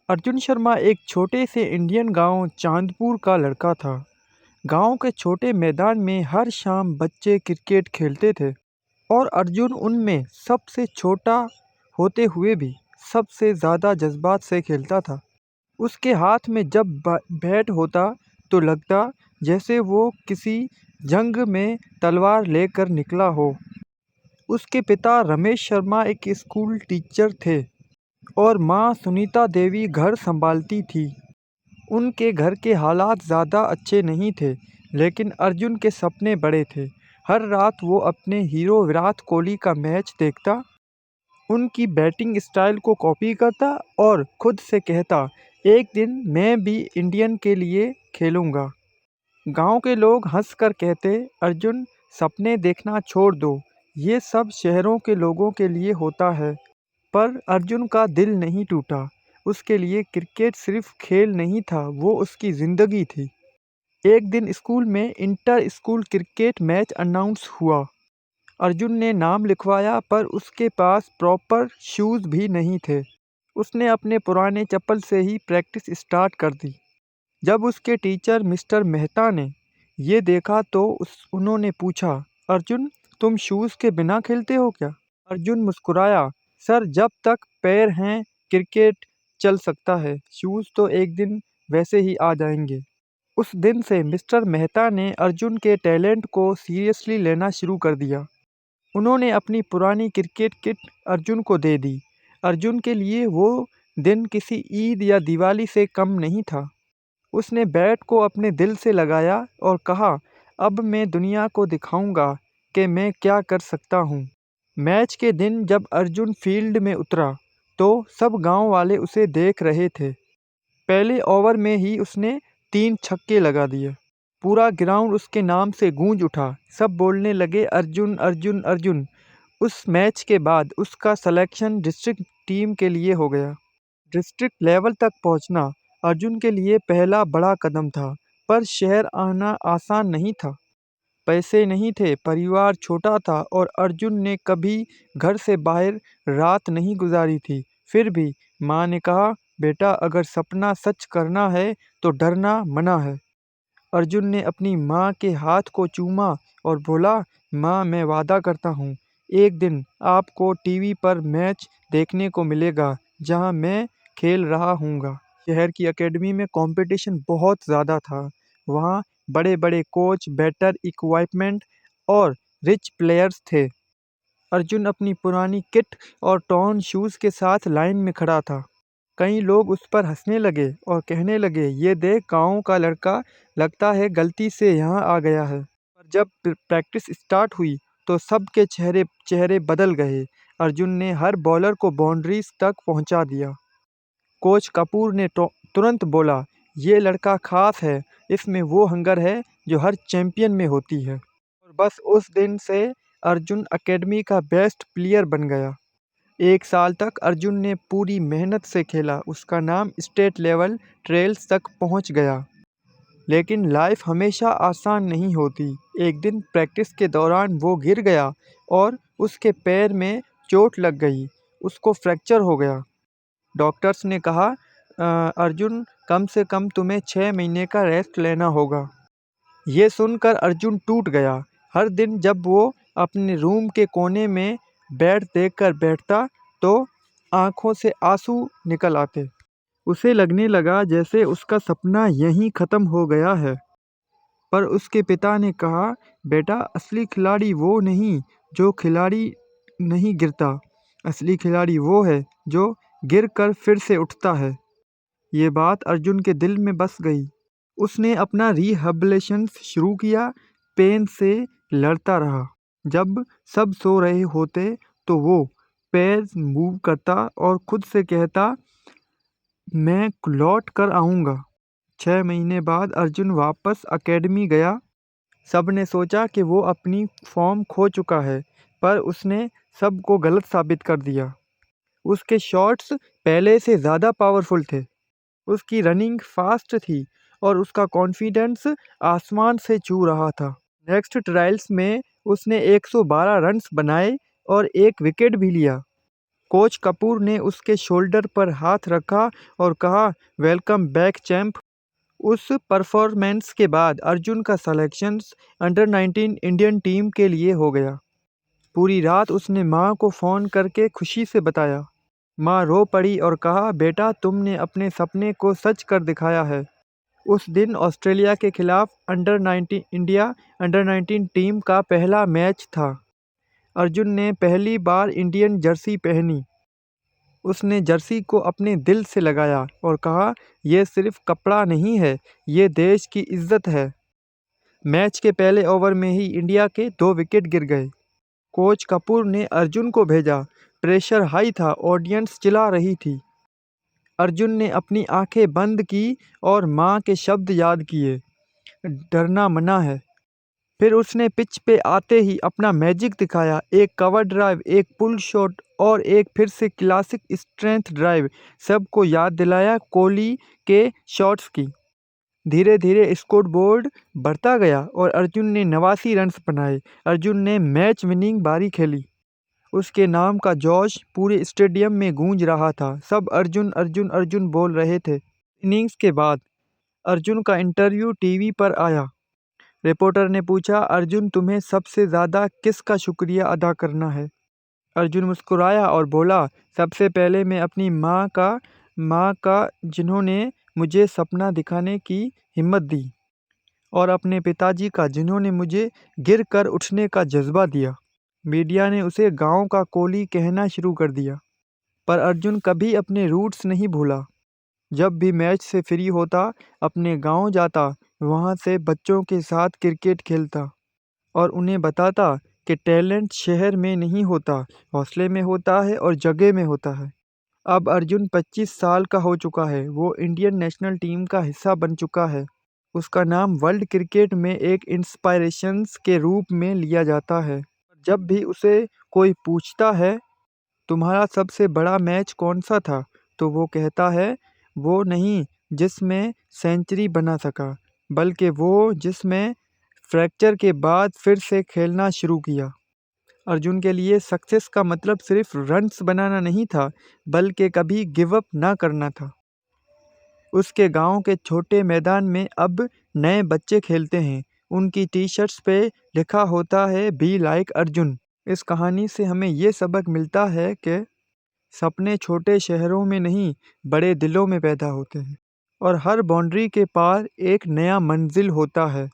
अर्जुन शर्मा एक छोटे से इंडियन गांव चांदपुर का लड़का था। गांव के छोटे मैदान में हर शाम बच्चे क्रिकेट खेलते थे और अर्जुन उनमें सबसे छोटा होते हुए भी सबसे ज़्यादा जज्बात से खेलता था। उसके हाथ में जब बैट होता तो लगता जैसे वो किसी जंग में तलवार लेकर निकला हो। उसके पिता रमेश शर्मा एक स्कूल टीचर थे और माँ सुनीता देवी घर संभालती थी। उनके घर के हालात ज़्यादा अच्छे नहीं थे, लेकिन अर्जुन के सपने बड़े थे। हर रात वो अपने हीरो विराट कोहली का मैच देखता, उनकी बैटिंग स्टाइल को कॉपी करता और खुद से कहता, एक दिन मैं भी इंडियन के लिए खेलूँगा। गांव के लोग हंसकर कहते, अर्जुन सपने देखना छोड़ दो, ये सब शहरों के लोगों के लिए होता है। पर अर्जुन का दिल नहीं टूटा। उसके लिए क्रिकेट सिर्फ खेल नहीं था, वो उसकी ज़िंदगी थी। एक दिन स्कूल में inter school cricket match announce हुआ। अर्जुन ने नाम लिखवाया पर उसके पास प्रॉपर शूज़ भी नहीं थे। उसने अपने पुराने चप्पल से ही प्रैक्टिस स्टार्ट कर दी। जब उसके टीचर मिस्टर मेहता ने ये देखा तो उन्होंने पूछा, अर्जुन तुम शूज़ के बिना खेलते हो क्या? अर्जुन मुस्कुराया, सर जब तक पैर हैं क्रिकेट चल सकता है, शूज़ तो एक दिन वैसे ही आ जाएंगे। उस दिन से मिस्टर मेहता ने अर्जुन के टैलेंट को सीरियसली लेना शुरू कर दिया। उन्होंने अपनी पुरानी क्रिकेट किट अर्जुन को दे दी। अर्जुन के लिए वो दिन किसी ईद या दिवाली से कम नहीं था। उसने बैट को अपने दिल से लगाया और कहा, अब मैं दुनिया को दिखाऊंगा कि मैं क्या कर सकता हूँ। मैच के दिन जब अर्जुन फील्ड में उतरा तो सब गांव वाले उसे देख रहे थे। पहले ओवर में ही उसने 3 छक्के लगा दिए। पूरा ग्राउंड उसके नाम से गूंज उठा। सब बोलने लगे, अर्जुन अर्जुन अर्जुन। उस मैच के बाद उसका सिलेक्शन डिस्ट्रिक्ट टीम के लिए हो गया। डिस्ट्रिक्ट लेवल तक पहुंचना अर्जुन के लिए पहला बड़ा कदम था, पर शहर आना आसान नहीं था। पैसे नहीं थे, परिवार छोटा था और अर्जुन ने कभी घर से बाहर रात नहीं गुजारी थी। फिर भी माँ ने कहा, बेटा अगर सपना सच करना है तो डरना मना है। अर्जुन ने अपनी माँ के हाथ को चूमा और बोला, माँ मैं वादा करता हूँ, एक दिन आपको टीवी पर मैच देखने को मिलेगा जहाँ मैं खेल रहा हूँगा। शहर की एकेडमी में कंपटीशन बहुत ज़्यादा था। वहाँ बड़े बड़े कोच, बेटर इक्विपमेंट और रिच प्लेयर्स थे। अर्जुन अपनी पुरानी किट और टॉर्न शूज़ के साथ लाइन में खड़ा था। कई लोग उस पर हंसने लगे और कहने लगे, ये देख गाँव का लड़का, लगता है गलती से यहाँ आ गया है। पर जब प्रैक्टिस स्टार्ट हुई तो सबके चेहरे चेहरे बदल गए। अर्जुन ने हर बॉलर को बाउंड्रीज तक पहुँचा दिया। कोच कपूर ने तुरंत बोला, ये लड़का खास है, इसमें वो हंगर है जो हर चैंपियन में होती है। और बस उस दिन से अर्जुन एकेडमी का बेस्ट प्लेयर बन गया। 1 साल तक अर्जुन ने पूरी मेहनत से खेला। उसका नाम स्टेट लेवल ट्रेल्स तक पहुंच गया। लेकिन लाइफ हमेशा आसान नहीं होती। एक दिन प्रैक्टिस के दौरान वो गिर गया और उसके पैर में चोट लग गई। उसको फ्रैक्चर हो गया। डॉक्टर्स ने कहा, अर्जुन कम से कम तुम्हें 6 महीने का रेस्ट लेना होगा। ये सुनकर अर्जुन टूट गया। हर दिन जब वो अपने रूम के कोने में बैट देखकर बैठता तो आंखों से आंसू निकल आते। उसे लगने लगा जैसे उसका सपना यहीं ख़त्म हो गया है। पर उसके पिता ने कहा, बेटा असली खिलाड़ी वो नहीं जो खिलाड़ी नहीं गिरता, असली खिलाड़ी वो है जो गिर कर फिर से उठता है। ये बात अर्जुन के दिल में बस गई। उसने अपना रिहैबिलिटेशन शुरू किया, पेन से लड़ता रहा। जब सब सो रहे होते तो वो पैर मूव करता और खुद से कहता, मैं लौट कर आऊँगा। 6 महीने बाद अर्जुन वापस एकेडमी गया। सब ने सोचा कि वो अपनी फॉर्म खो चुका है, पर उसने सबको गलत साबित कर दिया। उसके शॉट्स पहले से ज़्यादा पावरफुल थे। उसकी रनिंग फास्ट थी और उसका कॉन्फिडेंस आसमान से छू रहा था। नेक्स्ट ट्रायल्स में उसने 112 रन्स बनाए और एक विकेट भी लिया। कोच कपूर ने उसके शोल्डर पर हाथ रखा और कहा, वेलकम बैक चैंप। उस परफॉर्मेंस के बाद अर्जुन का सिलेक्शन अंडर 19 इंडियन टीम के लिए हो गया। पूरी रात उसने माँ को फ़ोन करके खुशी से बताया। माँ रो पड़ी और कहा, बेटा तुमने अपने सपने को सच कर दिखाया है। उस दिन ऑस्ट्रेलिया के खिलाफ इंडिया अंडर 19 टीम का पहला मैच था। अर्जुन ने पहली बार इंडियन जर्सी पहनी। उसने जर्सी को अपने दिल से लगाया और कहा, यह सिर्फ कपड़ा नहीं है, ये देश की इज्जत है। मैच के पहले ओवर में ही इंडिया के 2 विकेट गिर गए। कोच कपूर ने अर्जुन को भेजा। प्रेशर हाई था, ऑडियंस चिल्ला रही थी। अर्जुन ने अपनी आंखें बंद की और माँ के शब्द याद किए, डरना मना है। फिर उसने पिच पे आते ही अपना मैजिक दिखाया। एक कवर ड्राइव, एक पुल शॉट और एक फिर से क्लासिक स्ट्रेंथ ड्राइव, सबको याद दिलाया कोहली के शॉट्स की। धीरे धीरे स्कोर बोर्ड बढ़ता गया और अर्जुन ने 89 रन्स बनाए। अर्जुन ने मैच विनिंग बारी खेली। उसके नाम का जोश पूरे स्टेडियम में गूंज रहा था। सब अर्जुन अर्जुन अर्जुन बोल रहे थे। इनिंग्स के बाद अर्जुन का इंटरव्यू टीवी पर आया। रिपोर्टर ने पूछा, अर्जुन तुम्हें सबसे ज़्यादा किसका शुक्रिया अदा करना है? अर्जुन मुस्कुराया और बोला, सबसे पहले मैं अपनी माँ का जिन्होंने मुझे सपना दिखाने की हिम्मत दी, और अपने पिताजी का जिन्होंने मुझे गिर कर उठने का जज्बा दिया। मीडिया ने उसे गांव का कोहली कहना शुरू कर दिया, पर अर्जुन कभी अपने रूट्स नहीं भूला। जब भी मैच से फ्री होता, अपने गांव जाता, वहां से बच्चों के साथ क्रिकेट खेलता और उन्हें बताता कि टैलेंट शहर में नहीं होता, हौसले में होता है और जगह में होता है। अब अर्जुन 25 साल का हो चुका है। वो इंडियन नेशनल टीम का हिस्सा बन चुका है। उसका नाम वर्ल्ड क्रिकेट में एक इंस्पायरेशंस के रूप में लिया जाता है। जब भी उसे कोई पूछता है, तुम्हारा सबसे बड़ा मैच कौन सा था, तो वो कहता है, वो नहीं जिसमें सेंचुरी बना सका, बल्कि वो जिसमें फ्रैक्चर के बाद फिर से खेलना शुरू किया। अर्जुन के लिए सक्सेस का मतलब सिर्फ रन्स बनाना नहीं था, बल्कि कभी गिव अप ना करना था। उसके गांव के छोटे मैदान में अब नए बच्चे खेलते हैं। उनकी टी शर्ट्स पे लिखा होता है, बी लाइक अर्जुन। इस कहानी से हमें ये सबक मिलता है कि सपने छोटे शहरों में नहीं, बड़े दिलों में पैदा होते हैं, और हर बाउंड्री के पार एक नया मंजिल होता है।